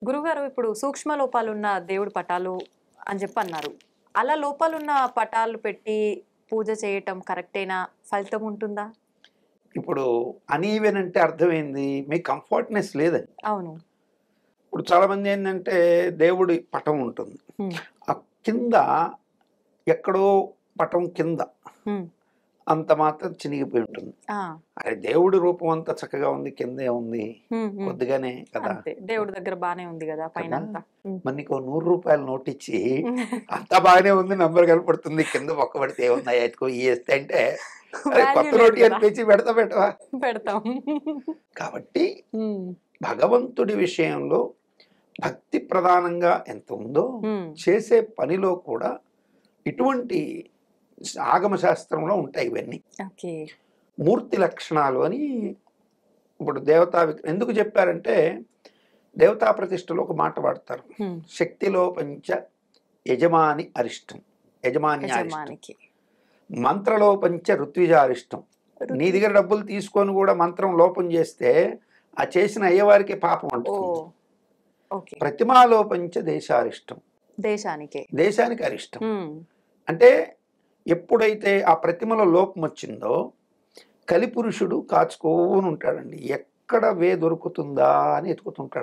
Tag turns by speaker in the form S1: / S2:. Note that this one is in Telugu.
S1: గురుగారు ఇప్పుడు సూక్ష్మ లోపాలున్న దేవుడి పటాలు అని చెప్పి అన్నారు. అలా లోపాలున్న పటాలు పెట్టి పూజ చేయటం కరెక్టేనా? ఫలితం ఉంటుందా?
S2: ఇప్పుడు అనీవెన్ అంటే అర్థమైంది మీకు కంఫర్ట్‌నెస్ లేదని.
S1: అవును.
S2: ఇప్పుడు చాలామంది ఏందంటే దేవుడి పటం ఉంటుంది.
S1: హ్మ్.
S2: ఆ కింద ఎక్కడో పటం కింద
S1: హ్మ్.
S2: అంత మాత్రం చినిగిపోయి ఉంటుంది.
S1: ఆ!
S2: అరే దేవుడి రూపం అంతా చక్కగా ఉంది. కిందే ఉంది.
S1: హ్మ్. హ్మ్.
S2: కొద్దిగానే కదా!
S1: అంతే. దేవుడి దగ్గర బానే ఉంది గదా!
S2: కదా!
S1: పైనంతా. హ్మ్.
S2: మరి నీకో రూ. 100 నోటిచ్చి అంతా బాగానే ఉంది నంబర్ కనపడుతుంది. కింద బొక్కబడితే ఏముందయ్యా ఎత్తుకో ఇయ్యేస్తే అంటే అరే
S1: వాల్యూ
S2: కొత్త
S1: లేదు
S2: నోటు
S1: గదా!
S2: అని తెచ్చి పెడతా పెట్టవా?
S1: పెడతాం.
S2: కాబట్టి
S1: హ్మ్.
S2: భగవంతుడి విషయంలో భక్తి ప్రధానంగా ఎంత ఉందో
S1: హ్మ్.
S2: చేసే పనిలో కూడా ఇటువంటి ఆగమ శాస్త్రంలో ఉంటాయి ఇవన్నీ.
S1: ఓకే.
S2: మూర్తి లక్షణాలు అని ఇప్పుడు దేవతా ఎందుకు చెప్పారంటే దేవతా ప్రతిష్టలో ఒక మాట వాడతారు.
S1: హ్మ్.
S2: శక్తిలో పంచ యజమాని అరిష్టం. యజమాన్యారిష్టం.
S1: యజమానికి.
S2: మంత్రలో పంచ ఋత్విజారిష్టం. నీ
S1: ఋత్వి
S2: దగ్గర డబ్బులు తీసుకొని కూడా మంత్రం లోపం చేస్తే ఆ చేసిన అయ్యవారికి పాపం అంటుతుంది.
S1: ఓహ్! ఓకే.
S2: ప్రతిమాలో పంచ దేశారిష్టం.
S1: దేశానికే.
S2: దేశానికి అరిష్టం.
S1: హ్మ్.
S2: అంటే ఎప్పుడైతే ఆ ప్రతిమలో లోపం వచ్చిందో కలిపురుషుడు కాచుకోని ఉంటాడండి. ఎక్కడ దొరుకుతుందా అని ఎతుకుతుంటాడు.